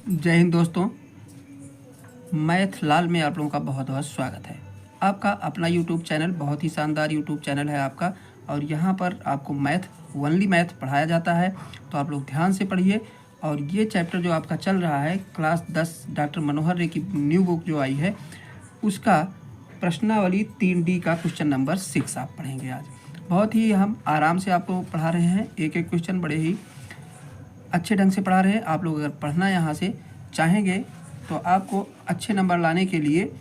जय हिंद दोस्तों। मैथ लाल में आप लोगों का बहुत बहुत स्वागत है। आपका अपना यूट्यूब चैनल बहुत ही शानदार यूट्यूब चैनल है आपका, और यहाँ पर आपको मैथ ओनली मैथ पढ़ाया जाता है। तो आप लोग ध्यान से पढ़िए। और ये चैप्टर जो आपका चल रहा है क्लास 10 डॉक्टर मनोहर रे की न्यू बुक जो आई है उसका प्रश्नावली 3D का क्वेश्चन नंबर 6 आप पढ़ेंगे आज। बहुत ही हम आराम से आपको पढ़ा रहे हैं, एक एक क्वेश्चन बड़े ही अच्छे ढंग से पढ़ा रहे हैं। आप लोग अगर पढ़ना यहाँ से चाहेंगे तो आपको अच्छे नंबर लाने के लिए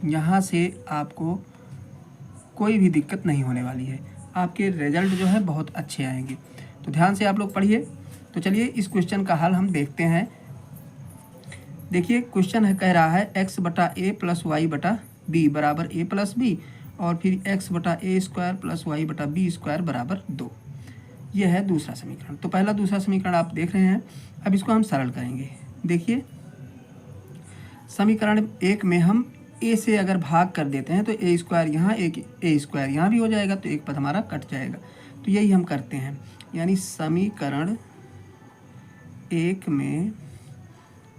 यहाँ से आपको कोई भी दिक्कत नहीं होने वाली है। आपके रिजल्ट जो है बहुत अच्छे आएंगे। तो ध्यान से आप लोग पढ़िए। तो चलिए इस क्वेश्चन का हल हम देखते हैं। देखिए क्वेश्चन है, कह रहा है x बटा ए प्लस वाई बटा बी बराबर ए प्लस बी, और फिर x बटा ए स्क्वायर प्लस वाई बटा बी स्क्वायर बराबर 2। यह है दूसरा समीकरण। तो पहला दूसरा समीकरण आप देख रहे हैं। अब इसको हम सरल करेंगे। देखिए समीकरण 1 में हम a से अगर भाग कर देते हैं तो ए स्क्वायर यहाँ, एक ए स्क्वायर यहाँ भी हो जाएगा, तो एक पद हमारा कट जाएगा। तो यही हम करते हैं, यानी समीकरण 1 में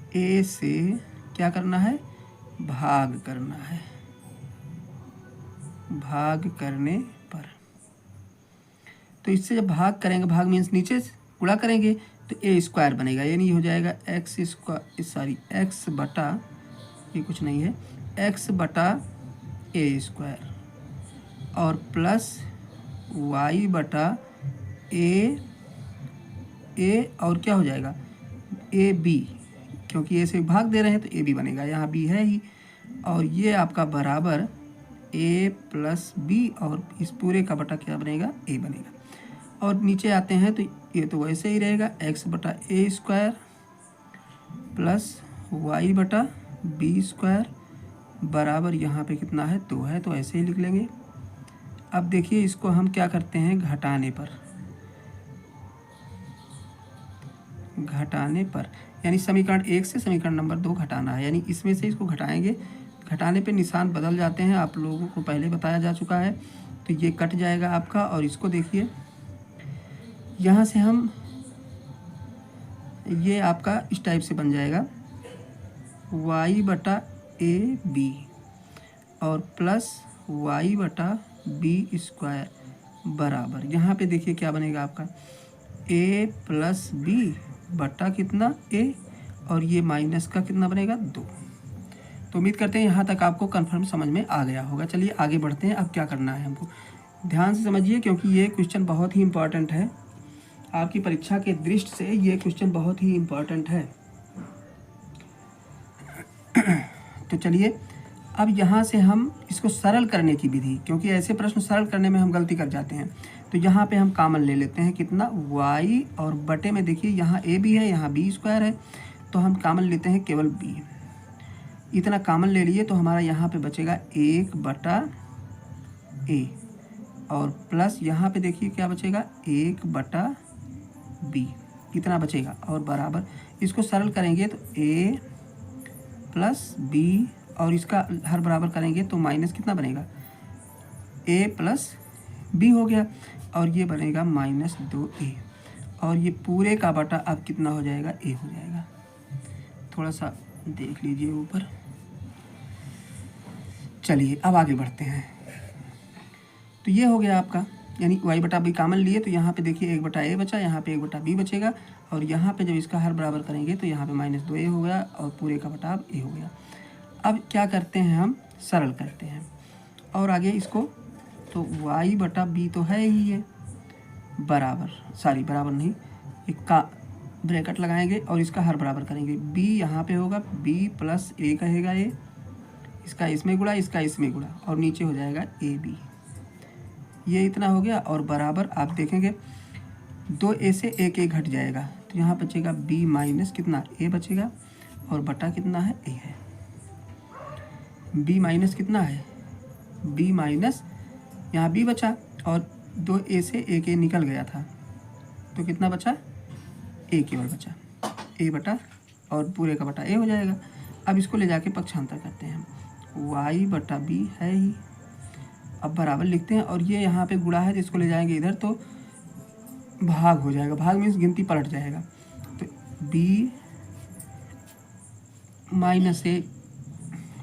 a से क्या करना है, भाग करना है। भाग करने पर तो इससे जब भाग करेंगे, भाग मीन्स नीचे गुणा करेंगे, तो ए स्क्वायर बनेगा, यानी हो जाएगा एक्स बटा, ये कुछ नहीं है, एक्स बटा ए स्क्वायर और प्लस वाई बटा ए और क्या हो जाएगा ए बी, क्योंकि ए से भाग दे रहे हैं तो ए बी बनेगा, यहाँ बी है ही। और ये आपका बराबर ए प्लस बी, और इस पूरे का बटा क्या बनेगा, ए बनेगा। और नीचे आते हैं तो ये तो वैसे ही रहेगा, एक्स बटा ए स्क्वायर प्लस वाई बटा बी स्क्वायर बराबर यहाँ पे कितना है, 2 है, तो ऐसे ही लिख लेंगे। अब देखिए इसको हम क्या करते हैं, घटाने पर यानी समीकरण 1 से समीकरण नंबर 2 घटाना है, यानी इसमें से इसको घटाएंगे। घटाने पे निशान बदल जाते हैं, आप लोगों को पहले बताया जा चुका है। तो ये कट जाएगा आपका, और इसको देखिए यहाँ से हम, ये आपका इस टाइप से बन जाएगा, y बटा ए बी और प्लस y बटा बी स्क्वायर बराबर, यहाँ पे देखिए क्या बनेगा आपका, a प्लस बी बटा कितना a, और ये माइनस का कितना बनेगा, 2। तो उम्मीद करते हैं यहाँ तक आपको कंफर्म समझ में आ गया होगा। चलिए आगे बढ़ते हैं। अब क्या करना है हमको, ध्यान से समझिए, क्योंकि ये क्वेश्चन बहुत ही इम्पॉर्टेंट है आपकी परीक्षा के दृष्टि से। ये क्वेश्चन बहुत ही इम्पॉर्टेंट है। तो चलिए अब यहाँ से हम इसको सरल करने की विधि, क्योंकि ऐसे प्रश्न सरल करने में हम गलती कर जाते हैं, तो यहाँ पे हम कॉमन ले लेते हैं कितना, y, और बटे में देखिए यहाँ a भी है, यहाँ b स्क्वायर है, तो हम कॉमन लेते हैं केवल b। इतना कॉमन ले लिए तो हमारा यहाँ पे बचेगा 1 बटा a, और प्लस यहाँ पे देखिए क्या बचेगा, 1 बटा b, इतना बचेगा, और बराबर इसको सरल करेंगे तो a प्लस b, और इसका हर बराबर करेंगे तो माइनस कितना बनेगा, a प्लस b हो गया, और ये बनेगा माइनस 2a, और ये पूरे का बटा अब कितना हो जाएगा, a हो जाएगा। थोड़ा सा देख लीजिए ऊपर। चलिए अब आगे बढ़ते हैं। तो ये हो गया आपका, यानी y बटा बी कॉमन लिए, तो यहाँ पे देखिए 1 बटा ए बचा, यहाँ पे 1 बटा बी बचेगा, और यहाँ पे जब इसका हर बराबर करेंगे तो यहाँ पे माइनस 2a हो गया, और पूरे का बटा अब a हो गया। अब क्या करते हैं, हम सरल करते हैं और आगे इसको, तो y बटा बी तो है ही है, बराबर नहीं, एक का ब्रैकेट लगाएंगे और इसका हर बराबर करेंगे। b यहाँ पे होगा b प्लस a कहेगा a, इसका इसमें गुणा, इसका इसमें गुणा, और नीचे हो जाएगा ए बी। ये इतना हो गया, और बराबर आप देखेंगे 2a से एक घट जाएगा, तो यहाँ बचेगा b माइनस कितना, a बचेगा, और बटा कितना है, a है। b माइनस कितना है, b माइनस, यहाँ b बचा, और 2a से एक निकल गया था, तो कितना बचा, a केवल बचा, a बटा, और पूरे का बटा a हो जाएगा। अब इसको ले जाके पक्षांतर करते हैं, y बटा b है ही, अब बराबर लिखते हैं, और ये यहाँ पे गुणा है, जिसको ले जाएंगे इधर तो भाग हो जाएगा, भाग मीन्स गिनती पलट जाएगा, तो b माइनस ए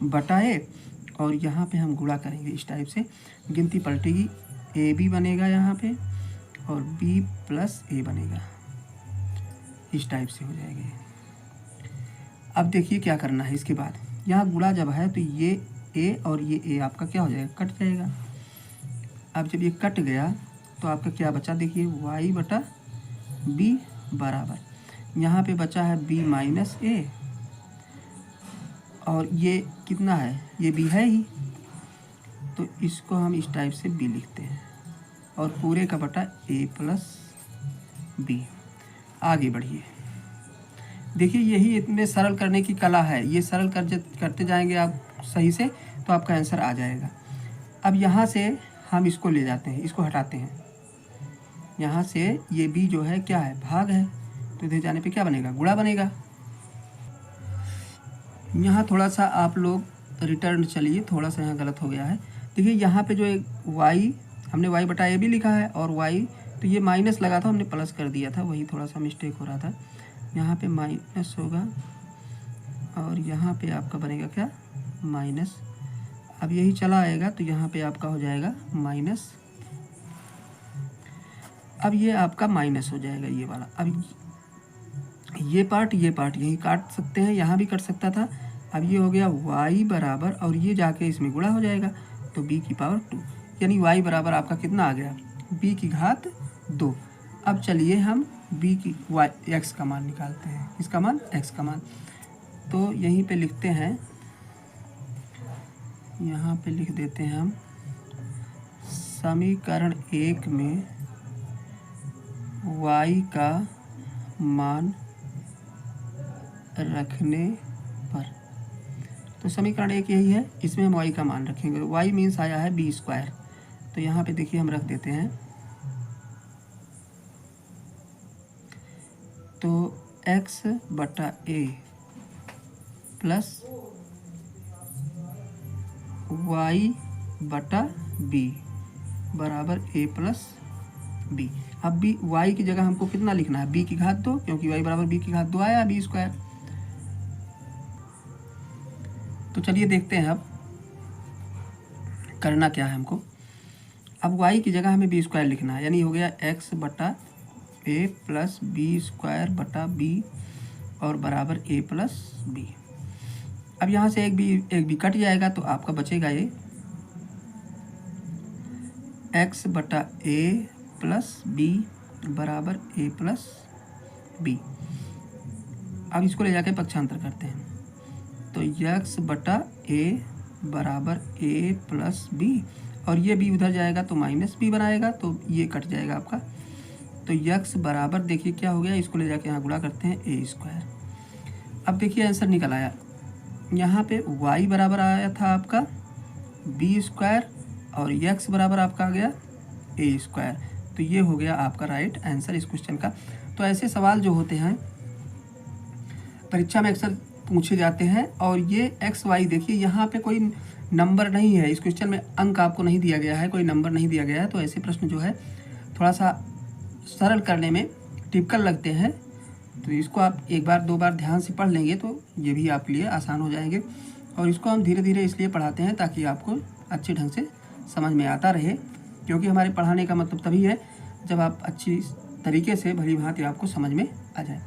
बटा ए, और यहाँ पे हम गुणा करेंगे इस टाइप से, गिनती पलटेगी, ए बी बनेगा यहाँ पे और बी प्लस ए बनेगा, इस टाइप से हो जाएगी। अब देखिए क्या करना है इसके बाद, यहाँ गुणा जब है तो ये ए और ये ए आपका क्या हो जाएगा, कट जाएगा। अब जब ये कट गया तो आपका क्या बचा, देखिए वाई बटा बी बराबर, यहाँ पे बचा है बी माइनस ए, और ये कितना है, ये बी है ही, तो इसको हम इस टाइप से बी लिखते हैं, और पूरे का बटा ए प्लस बी। आगे बढ़िए, देखिए यही इतने सरल करने की कला है, ये सरल करते जाएंगे आप सही से तो आपका आंसर आ जाएगा। अब यहाँ से हम इसको ले जाते हैं, इसको हटाते हैं, यहाँ से ये बी जो है क्या है, भाग है, तो इधर जाने पे क्या बनेगा, गुणा बनेगा। यहाँ थोड़ा सा आप लोग रिटर्न चलिए, थोड़ा सा यहाँ गलत हो गया है। देखिए यहाँ पे जो एक वाई, हमने वाई बटा ए भी लिखा है, और वाई तो ये माइनस लगा था, हमने प्लस कर दिया था, वही थोड़ा सा मिस्टेक हो रहा था। यहाँ पे माइनस होगा और यहाँ पे आपका बनेगा क्या, माइनस। अब यही चला आएगा तो यहाँ पे आपका हो जाएगा माइनस। अब ये आपका माइनस हो जाएगा ये वाला। अब ये पार्ट यही काट सकते हैं, यहाँ भी कट सकता था। अब ये हो गया y बराबर, और ये जाके इसमें गुणा हो जाएगा, तो b की पावर 2, यानी y बराबर आपका कितना आ गया, b की घात 2। अब चलिए हम b की x का मान निकालते हैं, इसका मान x का मान, तो यहीं पे लिखते हैं, यहाँ पे लिख देते हैं हम, समीकरण 1 में y का मान रखने पर, तो समीकरण 1 यही है, इसमें हम y का मान रखेंगे। y मीन्स आया है बी स्क्वायर, तो यहाँ पे देखिए हम रख देते हैं, तो x बटा a प्लस y बटा b बराबर a प्लस b। अब b y की जगह हमको कितना लिखना है, b की घात 2, क्योंकि y बराबर b की घात 2 आया, बी स्क्वायर। तो चलिए देखते हैं अब करना क्या है हमको। अब y की जगह हमें बी स्क्वायर लिखना है, यानी हो गया x बटा a प्लस बी स्क्वायर बटा b और बराबर a प्लस b। अब यहाँ से एक बी कट जाएगा, तो आपका बचेगा ये x बटा a प्लस b बराबर a प्लस b। अब इसको ले जाके पक्षांतर करते हैं, तो x बटा a बराबर a प्लस b, और ये b उधर जाएगा तो माइनस b बनाएगा, तो ये कट जाएगा आपका। तो x बराबर देखिए क्या हो गया, इसको ले जाके यहाँ गुणा करते हैं a स्क्वायर। अब देखिए आंसर निकल आया, यहाँ पे y बराबर आया था आपका b स्क्वायर, और x बराबर आपका आ गया a स्क्वायर। तो ये हो गया आपका राइट आंसर इस क्वेश्चन का। तो ऐसे सवाल जो होते हैं परीक्षा में अक्सर पूछे जाते हैं, और ये एक्स वाई देखिए यहाँ पे कोई नंबर नहीं है, इस क्वेश्चन में अंक आपको नहीं दिया गया है, कोई नंबर नहीं दिया गया है। तो ऐसे प्रश्न जो है थोड़ा सा सरल करने में टिपिकल लगते हैं, तो इसको आप एक बार दो बार ध्यान से पढ़ लेंगे तो ये भी आपके लिए आसान हो जाएंगे। और इसको हम धीरे धीरे इसलिए पढ़ाते हैं ताकि आपको अच्छे ढंग से समझ में आता रहे, क्योंकि हमारे पढ़ाने का मतलब तभी है जब आप अच्छी तरीके से भली भांति आपको समझ में आ जाए।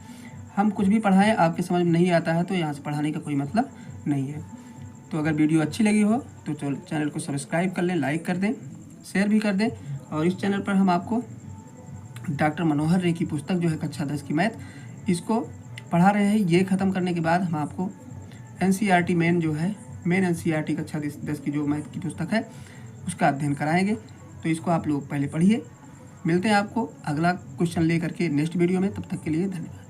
हम कुछ भी पढ़ाएं, आपके समझ में नहीं आता है तो यहाँ से पढ़ाने का कोई मतलब नहीं है। तो अगर वीडियो अच्छी लगी हो तो चैनल को सब्सक्राइब कर लें, लाइक कर दें, शेयर भी कर दें। और इस चैनल पर हम आपको डॉक्टर मनोहर रे की पुस्तक जो है कक्षा 10 की मैथ, इसको पढ़ा रहे हैं। ये ख़त्म करने के बाद हम आपको NCERT मेन जो है, मेन NCERT कक्षा 10 की जो मैथ की पुस्तक है उसका अध्ययन कराएंगे। तो इसको आप लोग पहले पढ़िए। मिलते हैं आपको अगला क्वेश्चन लेकर के नेक्स्ट वीडियो में, तब तक के लिए धन्यवाद।